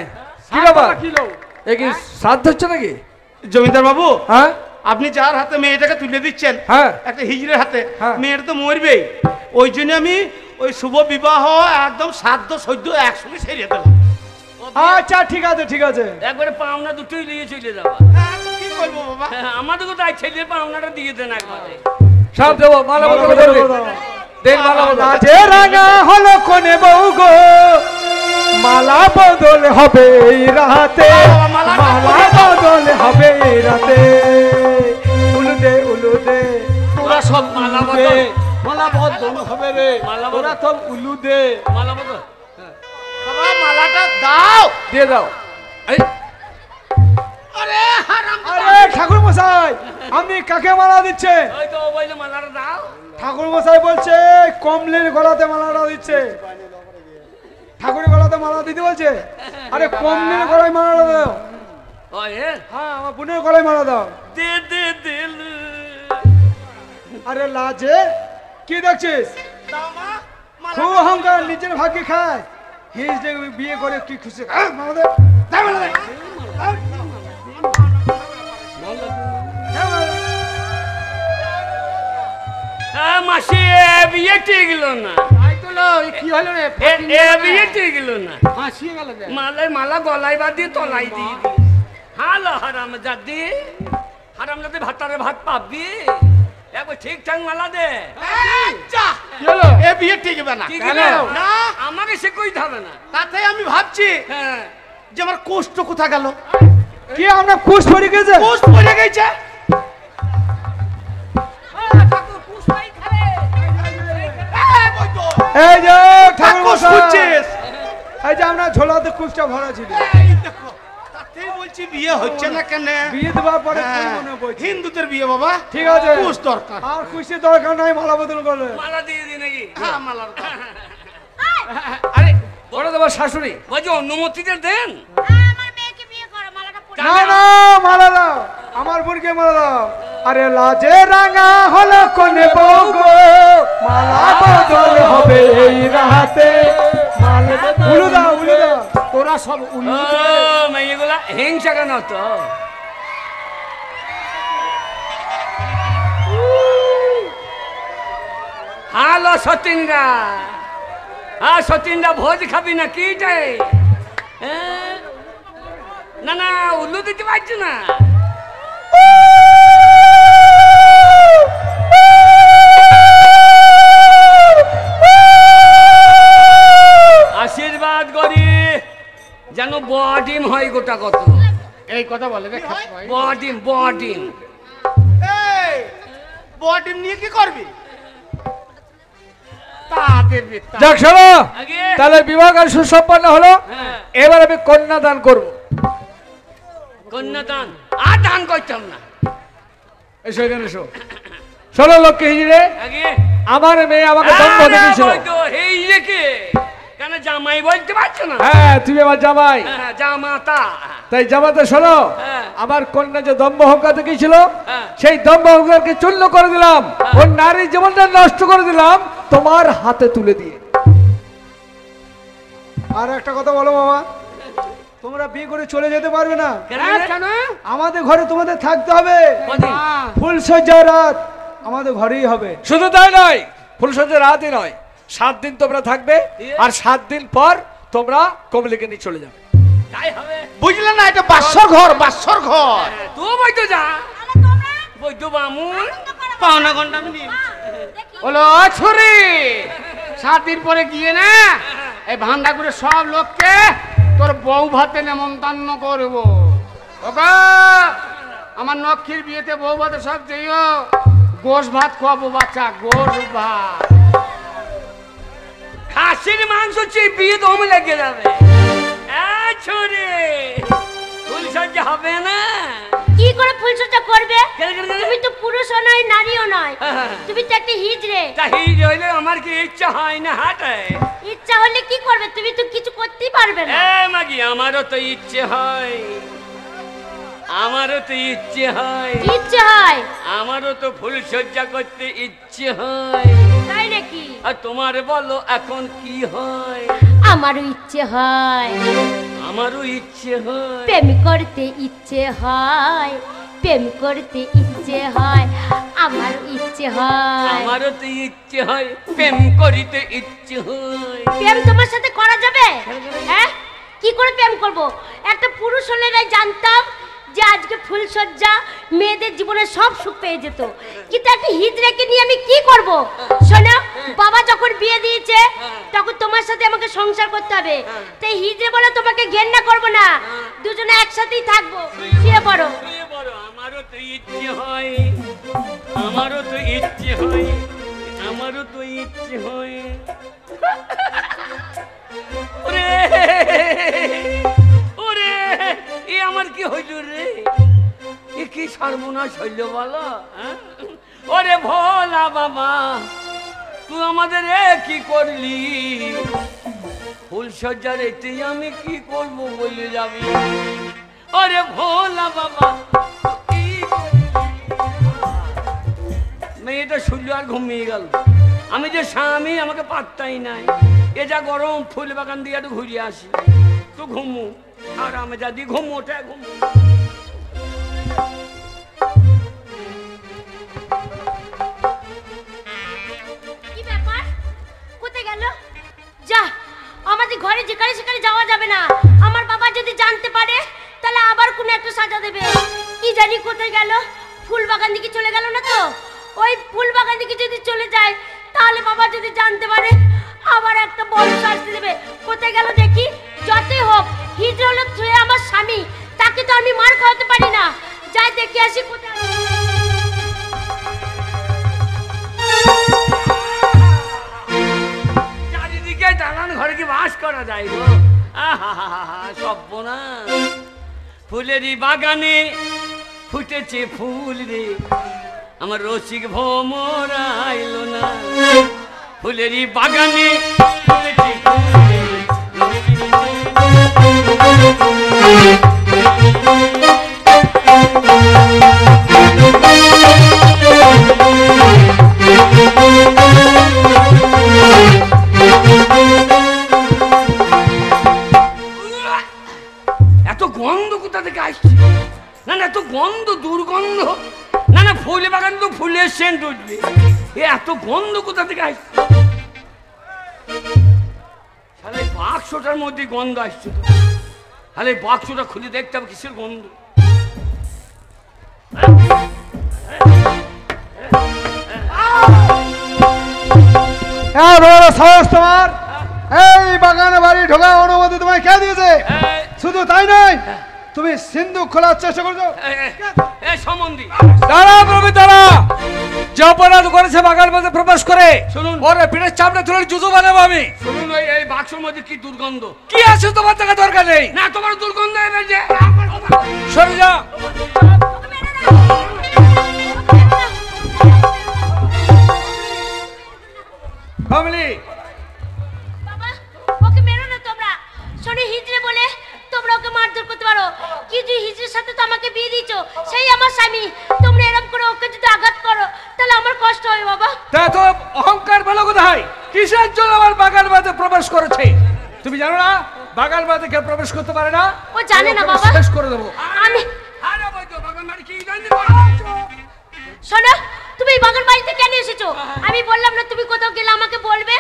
কি ব্যাপার? কিলো এ কি শ্রাদ্ধ হচ্ছে নাকি? জমিদার বাবু, হ্যাঁ আপনি যার হাতে মেয়েটাকে তুলে দিচ্ছেন, হ্যাঁ একটা হিজড়ের হাতে, হ্যাঁ। মেয়েটা তো মরবেই। ওই জন্য আমি ওই শুভ বিবাহ একদম সাধ্য সহ্য একসঙ্গে সেরিয়ে দিলাম। আচ্ছা ঠিক আছে ঠিক আছে। একবারে পাওনা দুটোই নিয়ে চলে যাবা। কি করবো বাবা? আমাদেরকে তাই ছেলের পাওনাটা দিয়ে দেন একবারে। সব দেবো মালা বদল করে দিন। দেন মালা বদল। যে রাঙা হলো কোনে বউ গো, মালা বদল হবে এই রাতে, মালা বদল হবে এই রাতে। উলুদে উলুদে সব মালা উলু দে, বদল। মালা বদল হবে রে, মালা বদল। তোরা সব উলু দে। মালা বদল। বাবা মালাটা দাও। দিয়ে দাও। এই আরে হারাম। আরে ঠাকুর মশাই, আপনি কাকে মালা দিচ্ছেন? ওই তো ও বললো মালাটা দাও। ঠাকুর মশাই বলছে কমলের গলাতে মালাটা দিচ্ছে। ঠাকুরের গলাতে মালা দিতে বলছে? আরে কমলের গলায় মালাটা দাও। ও এ হ্যাঁ, আমার বোনের গলায় মালা দাও। দে দে দিল। আরে লাজে কি দেখছিস? দাও মা। মালা খুব অহংকার, নিজের ভাগ্যে খায়। হিজ দেখবি বিয়ে করে কি খুশি। মালা দে, দে মালা দে। মাসি এ বিয়ে ঠিক গেল না। তাই তো লো, এই কি হলো রে? এ বিয়ে ঠিক গেল না। ফাঁসিয়ে গেল যে। মালা গলায় বাঁধিয়ে তলাই দিয়ে দি। হালো হারাম জাদি, হারাম জাদি ভাতারে ভাত পাবি। একবার ঠিকঠাক মালা দে। আচ্ছা। কি হলো? এ বিয়ে টিকবে না। কি কেন? গেল? না, আমাকে সে কইতে হবে না। তাতে আমি ভাবছি হ্যাঁ যে আমার কোষ্ঠ কোথা গেল। কি আমরা কুশ পড়ে গেছে? কোষ্ঠ পড়ে গেছে। এই যে ঠাকুর কোষ মশাই, খুঁজছিস? এই যে আমরা ঝোলাতে কুশটা ভরা ছিল। এই দেখো, তাতেই বলছি বিয়ে হচ্ছে না কেন? বিয়ে দেওয়ার পরে কি হ্যাঁ, মনে পড়ছে? হিন্দুদের বিয়ে বাবা। ঠিক আছে, কোষ দরকার। আর কুশির দরকার নাই, মালা বদল করলে। মালা দিয়ে দি নাকি? হ্যাঁ, মালার দাও। আরে ওরা তোমার শাশুড়ি। বলছি অনুমতিটা দেন। আমার মেয়েকে বিয়ে করো, মালাটা পরে না না, মালা দাও, আমার বোনকে মালা দাও। আরে লাজে রাঙা হলো কোন বউ গো, মালা বদল হবে এই রাতে। মালা উলু দাও, উলু দাও। তোরা সব উলু ও দে। মেয়েগুলা হিংসা কেন তো? হ্যালো সতীনরা, হ্যাঁ সতীনরা ভোজ খাবি না কি চাই? না না উল্লু দিতে পারছি না। আশীর্বাদ করি যেন বডিম হয় গোটা কত। এই কথা বলে রে খাপ ভাই। বডিম বডিম এই, বডিম নিয়ে কি করবি? তাদের বেতা। যাক শোনো, আগে তাহলে বিবাহ কাজ সুসম্পন্ন হলো। হ্যাঁ, এবার আমি কন্যা দান করব। কন্যাদান আর দান করতাম না। এসো এখানে এসো। শোনো লক্ষ্মী হিজড়ে, আগে আমার মেয়ে আমাকে দম্ভ দেখেছিল। এই রেখে কেন জামাই বলতে পারছো না? হ্যাঁ, তুমি আমার জামাই। হ্যাঁ, জামাতা। তাই জামাতে শোনো, হ্যাঁ। আমার কন্যা যে দম্ভ অহংকার দেখিয়েছিল, হ্যাঁ। সেই দম্ভ অহংকারকে চূর্ণ করে দিলাম। ওর নারী জীবনটা নষ্ট করে দিলাম তোমার হাতে তুলে দিয়ে। আর একটা কথা বলো বাবা, তোমরা বিয়ে করে চলে যেতে পারবে না। কেন হ্যাঁ, রে? কেন? আমাদের ঘরে তোমাদের থাকতে হবে। কদিন? হ্যাঁ। ফুল সজ্জার রাত আমাদের ঘরেই হবে। শুধু তাই নয়, ফুলসজ্জার রাতই নয়, 7 দিন তোমরা থাকবে, আর 7 দিন পর তোমরা কমলিকে নিয়ে চলে যাবে। তাই হবে। বুঝলে না, এটা বাসর ঘর, বাসর ঘর। হ্যাঁ, তুই বইতো যা, তাহলে তোমরা বইতো বামুন। আনন্দ করো। পাওনা ঘন্টা আমি নিয়ে দেখি হলো ছুরি 7 দিন পরে গিয়ে না এই ভান্ডাগুড়ে সব লোককে তোর বউ ভাতে নেমন্তন্ন করবো। ওগো, আমার নক্ষীর বিয়েতে বউ ভাতে সব যেও গোশ ভাত খাওয়াবো বাচ্চা, গোশ ভাত। খাসির মাংস চিপিয়ে দম লেগে যাবে। ছুরি ফুলসজ্জা হবে না। কি করে ফুলসজ্জা করবে? কেন, কেন, কেন? তুমি তো পুরুষও নয়, নারীও নয়, হ্যাঁ। তুমি তো একটা হিজড়ে। তা হিজ হইলে আমার কি ইচ্ছা হয় না হাটে? ইচ্ছা হলে কি করবে? তুমি তো কিছু করতেই পারবে না। এ মাগি, আমারও তো ইচ্ছে হয়, আমারও তো ইচ্ছে হয়, ইচ্ছে হয় আমারও তো ফুলসজ্জা করতে ইচ্ছে হয়। তাই নাকি? আর তোমার বলো এখন কি হয়? আমারও ইচ্ছে হয়, আমারও ইচ্ছে হয়। প্রেম করতে ইচ্ছে হয়, প্রেম করতে ইচ্ছে হয়, আমারও ইচ্ছে হয়। আমারও তো ইচ্ছে হয়, প্রেম করিতে ইচ্ছে হয়। প্রেম তোমার সাথে করা যাবে? হ্যাঁ, কি করে প্রেম করব? একটা পুরুষ হলে না জানতাম যে আজকে ফুলসজ্জা মেয়েদের জীবনে সব সুখ পেয়ে যেত, কিন্তু একটা হিজড়াকে নিয়ে আমি কি করব? শোনো, বাবা যখন বিয়ে দিয়েছে তখন তোমার সাথে আমাকে সংসার করতে হবে, তাই হিজড়ে বলে তোমাকে ঘেন্না করব না, দুজনে একসাথেই থাকবো। শুয়ে পড়ো। শুয়ে পড়ো, আমারও তো ইচ্ছে হয়, আমারও তো ইচ্ছে হয়, আমারও তো ইচ্ছে হয়। ওরে ওরে এ আমার কি হইল রে? এ কি সর্বনাশ হইল বলো? ওরে ভোলা বাবা, তুই আমাদের এ কি করলি? ফুলসজ্জার এতেই আমি কি করব বলে যাবি? ওরে ভোলা বাবা, মেয়েটা শুনল আর ঘুমিয়ে গেল। আমি যে স্বামী, আমাকে পাত্তাই নাই। এ যা গরম, ফুল বাগান দিয়ে একটু ঘুরিয়ে আসি, তো ঘুমু আর আমি যা দি ঘুমু, ওটা ঘুমু। কি ব্যাপার? কোথায় গেল? যা, আমাদের ঘরে যেখানে সেখানে যাওয়া যাবে না। আমার বাবা যদি জানতে পারে তাহলে আবার কোনো একটা সাজা দেবে। কি জানি কোথায় গেল? ফুল বাগান দিকে চলে গেল না তো? ওই ফুল বাগান দিকে যদি চলে যায় তাহলে বাবা যদি জানতে পারে আবার একটা বড় শাস্তি দেবে। কোথায় গেল দেখি? যতই হোক হিজড়া হলো তুই আমার স্বামী, তাকে তো আমি মার খাওয়াতে পারি না। যাই দেখি আসি কোথায়। চারিদিকে দালান ঘরে কি বাস করা যায় গো? সর্বনাশ! ফুলেরই বাগানে ফুটেছে ফুল রে, আমার রসিক ভ্রমর আইলো না। ফুলেরই বাগানে ফুটেছে ফুল রে, রসিক এত গন্ধ কোথা থেকে আসছে? না না, এত গন্ধ, দুর্গন্ধ। না না, ফুল বাগান তো ফুলের সেন্ট উঠবে, এত গন্ধ কোথা থেকে আসছে? তাহলে বাক্সটার মধ্যে গন্ধ আসছে তো। তাহলে বাক্সটা খুলে দেখতে হবে কিসের গন্ধ। সাহস তোমার! এই বাগানে বাড়ি ঢোকার অনুমতি তোমায় কে দিয়েছে? শুধু তাই নয়, তুমি সিন্ধুক খোলার চেষ্টা করছো। সম্বন্ধী দাঁড়া প্রভু, দাঁড়া। যে অপরাধ করেছে বাগান মধ্যে প্রবেশ করে, শুনুন, ওরে পিঠের চামড়া তুলে জুতো বানাবো আমি। শুনুন, এই বাক্সের মধ্যে কি দুর্গন্ধ! কি আছে তোমার থেকে দরকার নেই। না, তোমার দুর্গন্ধ এবার যে সরে যা। কমলি, বাবা, ওকে মেরো না তোমরা। শোনো, হিজড়ে বলে তোমরা ওকে মারধর করতে পারো, কিন্তু হিজড়ের সাথে তো আমাকে বিয়ে দিয়েছো, সেই আমার স্বামী। তোমরা এরকম করে ওকে যদি আঘাত করো তাহলে আমার কষ্ট হয় বাবা। তা তো অহংকার বলো কোথায়? কিসের জন্য আমার বাগান মধ্যে প্রবেশ করেছে? তুমি জানো না বাগান মধ্যে কেউ প্রবেশ করতে পারে না? ও জানে না বাবা। শেষ করে দেবো আমি। আরে বই তো বাগান বাড়ি কি জানি। শোনো, তুমি এই বাগান বাড়িতে কেন এসেছো? আমি বললাম না তুমি কোথাও গেলে আমাকে বলবে?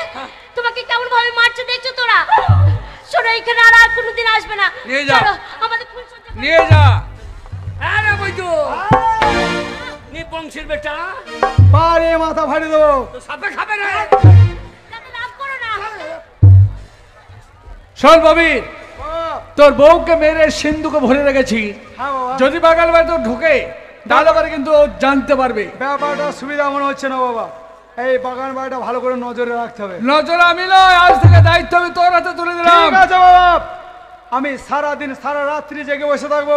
তোমাকে কেমন ভাবে মারছে দেখছো তোরা? শোনো, এখানে আর কোনোদিন আসবে না। নিয়ে যাও। চলো, আমাদের ফুল সজ্জা করো। নিয়ে যা। আরে বই তো নিবংশের বেটা, পারে মাথা ফাড়ি দেবো। তো সাপে খাবে না। যাতে লাভ করো না। শোন ববির, তোর বউকে মেরে সিন্ধুকে ভরে রেখেছি। হ্যাঁ বাবা, যদি বাগান বাড়িতে দেখে তাহলে আবার কিন্তু ও জানতে পারবে। ব্যাপারটা সুবিধা মনে হচ্ছে না বাবা। এই বাগান বাড়িটা ভালো করে নজরে রাখতে হবে। নজর আমি নয়, আজ থেকে দায়িত্ব আমি তোর হাতে তুলে দিলাম। ঠিক আছে বাবা, আমি সারা দিন সারা রাত্রি জেগে বসে থাকবো।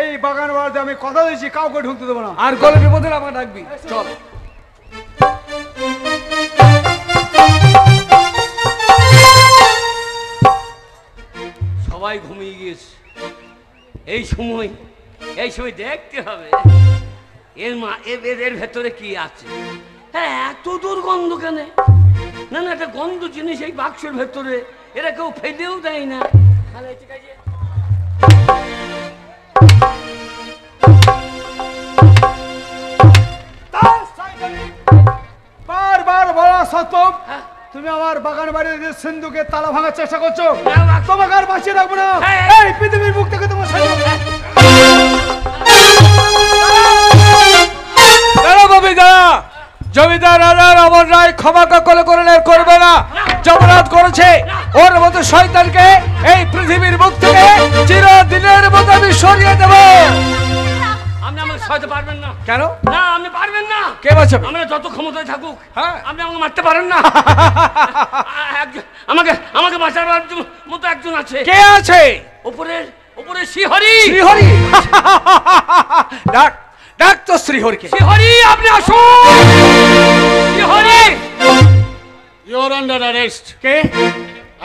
এই বাগান বাড়িতে আমি কথা দিয়েছি কাউকে ঢুকতে দেবো না। আর কোনো বিপদে আমাকে ডাকবি। চল। সবাই ঘুমিয়ে গিয়েছে। এই সময় দেখতে হবে এর ভেতরে কি আছে। হ্যাঁ, এত দুর্গন্ধ কেন? না না, একটা গন্ধ জিনিস এই বাক্সের ভেতরে, এরা কেউ ফেলেও দেয় না। তাহলে ঠিক আছে, বারবার বলা সত্ত্বেও তুমি আমার বাগান বাড়ির সিন্ধুকে তালা ভাঙার চেষ্টা করছো। না, তোমাকে আর বাঁচিয়ে রাখবো না। হ্যাঁ। এই পৃথিবীর মুখ থেকে তোমার সাথে জমিদার রাজা রামন রায় ক্ষমা করবে না। অপরাধ করেছে ওর মতো শয়তানকে এই পৃথিবীর মুখ থেকে চিরদিনের মতো আমি সরিয়ে দেব। আমি আমার হয়তো পারবেন না। কেন? না আপনি পারবেন না। কে বাঁচাবে? আমরা যত ক্ষমতায় থাকুক, হ্যাঁ। আপনি আমাকে মারতে পারেন না। আমাকে আমাকে বাঁচাবার মতো একজন আছে। কে আছে? উপরে শ্রীহরি। শ্রীহরি? ডাক ডাক তো শ্রীহরিকে। শ্রীহরি আপনি আসুন। Shrihari. You are under arrest. K?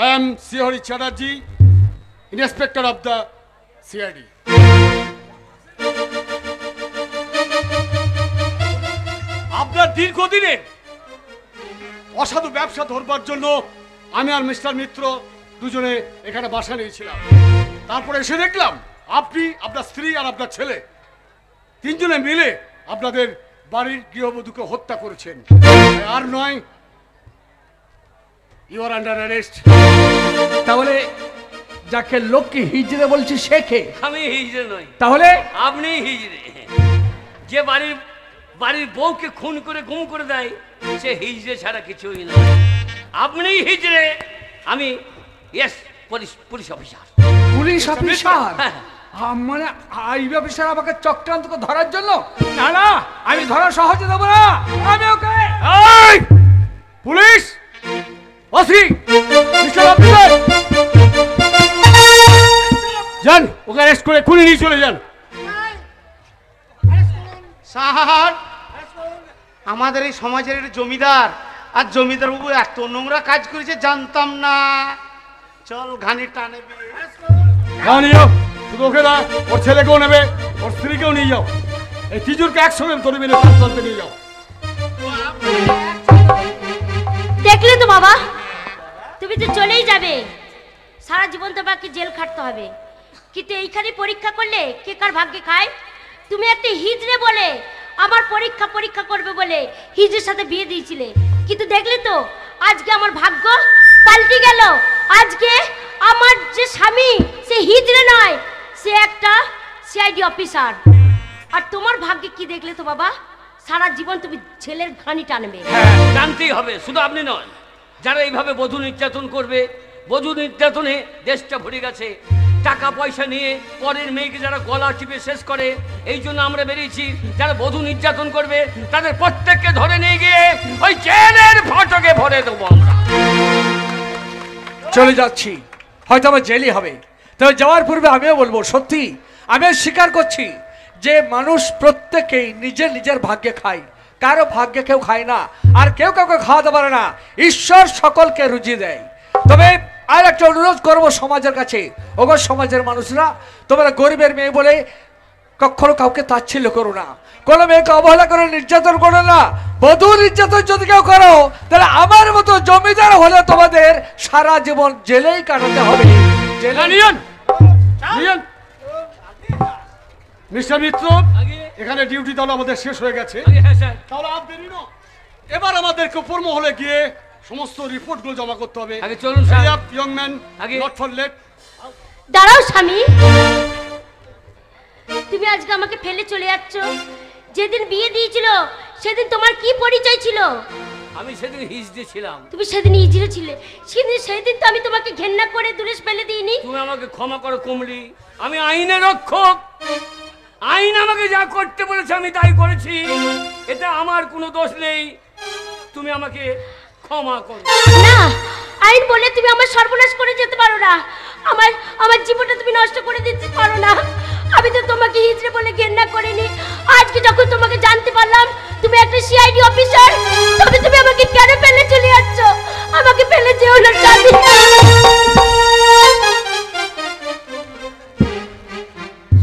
I am Srihari Chatterjee, Inspector of the CID. আপনার দীর্ঘদিনের অসাধু ব্যবসা ধরবার জন্য আমি আর মিস্টার মিত্র দুজনে এখানে বাসা নিয়েছিলাম। তারপরে এসে দেখলাম আপনি, আপনার স্ত্রী আর আপনার ছেলে তিনজনে মিলে আপনাদের বাড়ির গৃহবধূকে হত্যা করেছেন। আর নয়, ইউ আর আন্ডার অ্যারেস্ট। তাহলে যাকে লোককে হিজড়ে বলছি সে কে? আমি হিজড়ে নই। তাহলে আপনি হিজড়ে। যে বাড়ির বউকে খুন করে গুম করে দেয় সে হিজড়ে ছাড়া কিছুই নয়। আপনি হিজড়ে, আমি yes police officer. Police officer? হ্যাঁ। মানে আই অফিসার আমাকে চক্রান্ত করে ধরার জন্য? না না, আমি ধরা সহজে দেবো না। আমি ওকে এই পুলিশ ওসি মিস্টার অফিসার যান, ওকে অ্যারেস্ট করে খুলে নিয়ে চলে যান। স্যার, আমাদের এই সমাজের একটা জমিদার, আর জমিদার বাবু এত নোংরা কাজ করেছে জানতাম না। চল ঘানি টানে নিয়ে যাও, শুধু ওকে না, ওর ছেলেকেও নেবে, ওর স্ত্রীকেও নিয়ে যাও। এই তিজুরকে একসঙ্গে ধরে মেরে প্রান্তে নিয়ে যাও। দেখলে তো বাবা, তুমি তো চলেই যাবে, সারা জীবন তোমাকে জেল খাটতে হবে। কিন্তু এইখানে পরীক্ষা করলে কে কার ভাগ্যে খায়? তুমি একটা হিজড়ে বলে আমার পরীক্ষা করবে বলে হিজড়ের সাথে বিয়ে দিয়েছিলে, কিন্তু দেখলে তো আজকে আমার ভাগ্য পাল্টে গেল। আজকে আমার যে স্বামী সে হিজড়ে নয়, সে একটা সিআইডি অফিসার। আর তোমার ভাগ্যে কি দেখলে তো বাবা, সারা জীবন তুমি ছেলের ঘানি টানবে। হ্যাঁ, জানতেই হবে। শুধু আপনি নন, যারা এইভাবে বধূ নির্যাতন করবে, বধূ নির্যাতনে দেশটা ভরে গেছে। টাকা পয়সা নিয়ে পরের মেয়েকে যারা গলা টিপে শেষ করে, এই জন্য আমরা বেরিয়েছি। যারা বধূ নির্যাতন করবে তাদের প্রত্যেককে ধরে নিয়ে গিয়ে ওই জেলের ফটকে ভরে দেবো আমরা। চলে যাচ্ছি, হয়তো আমার জেলই হবে। তবে যাওয়ার পূর্বে আমিও বলবো, সত্যি আমিও স্বীকার করছি যে মানুষ প্রত্যেকেই নিজের নিজের ভাগ্যে খায়, কারো ভাগ্যে কেউ খায় না, আর কেউ কাউকে খাওয়াতে পারে না। ঈশ্বর সকলকে রুজি দেয়। তবে আর একটা অনুরোধ করবো সমাজের কাছে, ওগো সমাজের মানুষরা, তোমরা গরিবের মেয়ে বলে কখনো কাউকে তাচ্ছিল্য করো না, কোনো মেয়েকে অবহেলা করে নির্যাতন করো না। বধূ নির্যাতন যদি কেউ করো তাহলে আমার মতো জমিদার হলে তোমাদের সারা জীবন জেলেই কাটাতে হবে। মিস্টার মিত্র, এখানে ডিউটি তাহলে আমাদের শেষ হয়ে গেছে। হ্যাঁ স্যার। তাহলে আপনি এবার আমাদেরকে উপর মহলে গিয়ে সমস্ত রিপোর্টগুলো জমা করতে হবে। আগে চলুন sir. Young man, not for late. দাঁড়াও স্বামী, তুমি আজকে আমাকে ফেলে চলে যাচ্ছ। যেদিন বিয়ে দিয়েছিল সেদিন তোমার কি পরিচয় ছিল? আমি সেদিন হিজড়ে ছিলাম। তুমি সেদিন হিজড়ে ছিলে, সেদিন তো আমি তোমাকে ঘেন্না করে দূরে ফেলে দিইনি। তুমি আমাকে ক্ষমা করো কমলি, আমি আইনের রক্ষক। আইন আমাকে যা করতে বলেছে আমি তাই করেছি, এতে আমার কোনো দোষ নেই। তুমি আমাকে ক্ষমা করো। না, আইন বলে তুমি আমার সর্বনাশ করে যেতে পারো না, আমার জীবনটা তুমি নষ্ট করে দিতে পারো না। আমি তো তোমাকে হিজড়ে বলে ঘেন্না করিনি। আজকে যখন তোমাকে জানতে পারলাম তুমি একটা সিআইডি অফিসার, তবে তুমি আমাকে কেন ফেলে চলে যাচ্ছ? আমাকে ফেলে যেও না স্বামী।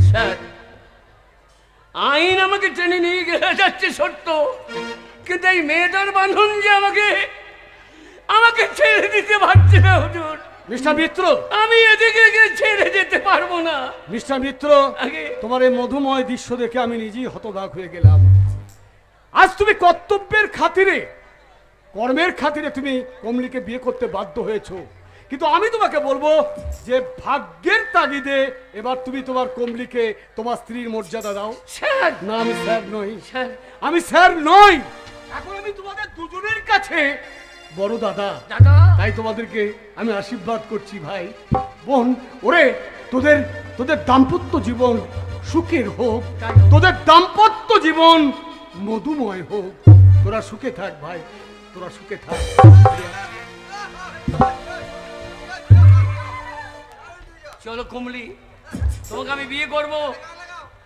স্যার, আইন আমাকে টেনে নিয়ে যাচ্ছে সত্য, কিন্তু এই মেয়েটার বাঁধন যে আমাকে ছেড়ে দিতে পারছে না হুজুর। মিস্টার মিত্র, আমি এদিকে ছেড়ে যেতে পারবো না। মিস্টার মিত্র, আগে তোমার এই মধুময় দৃশ্য দেখে আমি নিজেই হতবাক হয়ে গেলাম। আজ তুমি কর্তব্যের খাতিরে, কর্মের খাতিরে তুমি কমলিকে বিয়ে করতে বাধ্য হয়েছো, কিন্তু আমি তোমাকে বলবো যে ভাগ্যের তাগিদে এবার তুমি তোমার কমলিকে তোমার স্ত্রীর মর্যাদা দাও। স্যার। না, আমি স্যার নই। স্যার। আমি স্যার নই, এখন আমি তোমাদের দুজনের কাছে বড় দাদা। দাদা। তাই তোমাদেরকে আমি আশীর্বাদ করছি ভাই বোন। ওরে তোদের দাম্পত্য জীবন সুখের হোক, তোদের দাম্পত্য জীবন মধুময় হোক। তোরা সুখে থাক ভাই, তোরা সুখে থাক। চলো কমলি, তোমাকে আমি বিয়ে করব।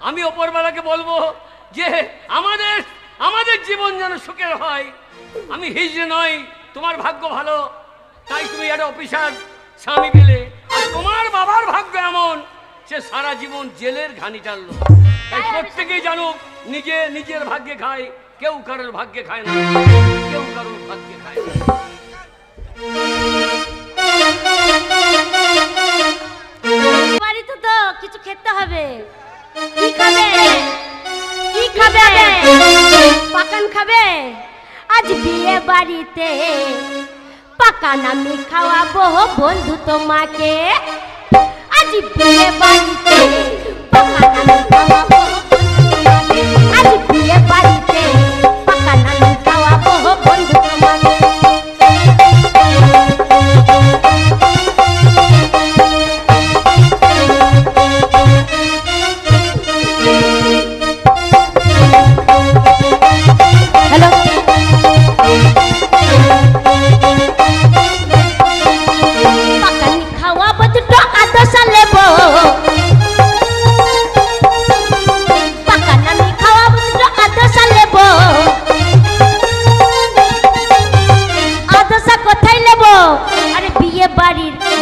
আমি ওপরবেলাকে বলবো যে আমাদের আমাদের জীবন যেন সুখের হয়। আমি হিজড়ে নই, তোমার ভাগ্য ভালো, তাই তুমি একটা অফিসার স্বামী পেলে। আর তোমার বাবার ভাগ্য এমন, সে সারা জীবন জেলের ঘানি টানলো। তাই প্রত্যেকেই জানুক, নিজে নিজের ভাগ্যে খায়, কেউ কারোর ভাগ্যে খায় না, কেউ কারোর ভাগ্যে খায় না। বাড়িতে তো কিছু খেতে হবে। কি খাবে? কি খাবে? পাকান খাবে? আজ বিয়ে বাড়িতে পাকান আমি খাওয়াবো বন্ধু তোমাকে। আজ বিয়ে বাড়িতে পাকান আমি খাওয়াবো বন্ধু তোমাকে। আজ বিয়ে বাড়িতে পাকান আমি খাওয়াবো বন্ধু তোমাকে।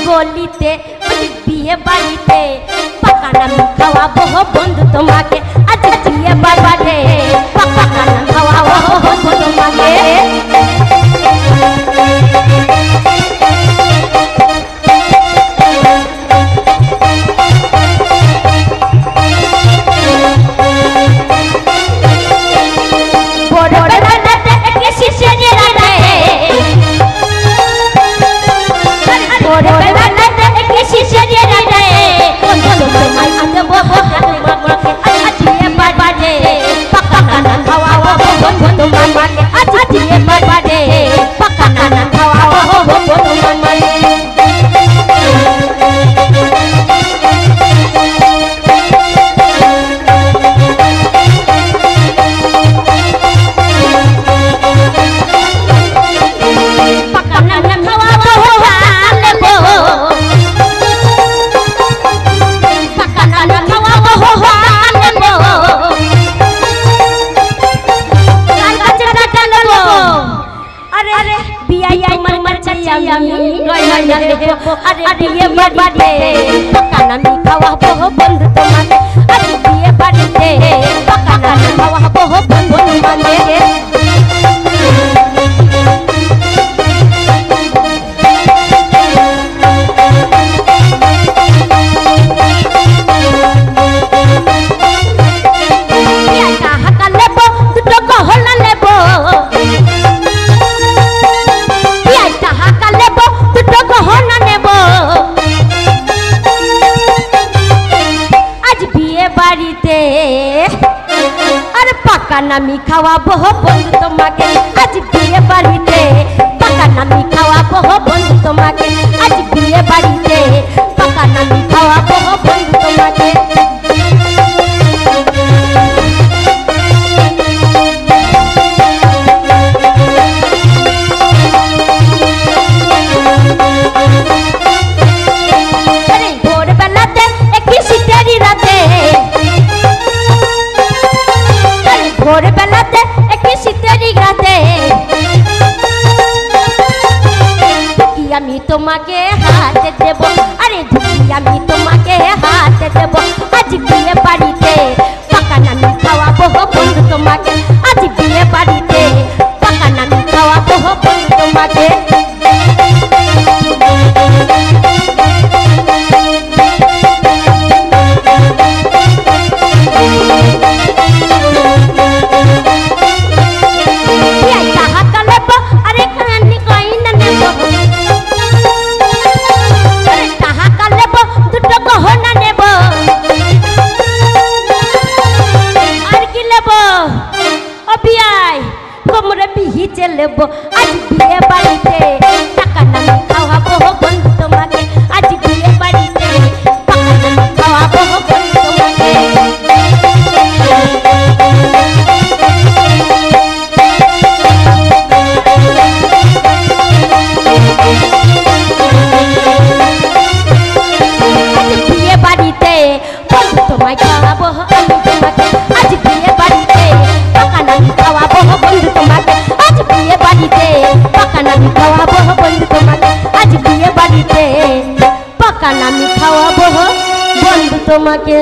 গলিতে বিয়ে বাড়িতে পাকান আমি খাওয়াবো বন্ধু তোমাকে। আজ বিয়ে বাড়িতে পাকান আমি খাওয়াবো বন্ধু তোমাকে। আমি খাওয়াবো বন্ধু তোমাকে। আজ বিয়ে বাড়িতে পাকান আমি খাওয়াবো বন্ধু তোমাকে। আজ বিয়ে বাড়িতে পাকান আমি খাওয়াবো বন্ধু তোমাকে। ভোরবেলাতে একটি শীতের রাতে, ভোরবেলাতে একটি শীতের রাতে ধুকি আমি তোমাকে হাতে দেব। আরে ধুকি আমি তোমাকে হাতে দেব। আজ বিয়ে বাড়িতে পাকান আমি খাওয়াবো বন্ধু তোমাকে। আজ বিয়ে বাড়িতে পাকান আমি খাওয়াবো বন্ধু তোমাকে। আজ বিয়ে বাড়িতে পাকা নামি খাওয়াবো বন্ধু তোমাকে।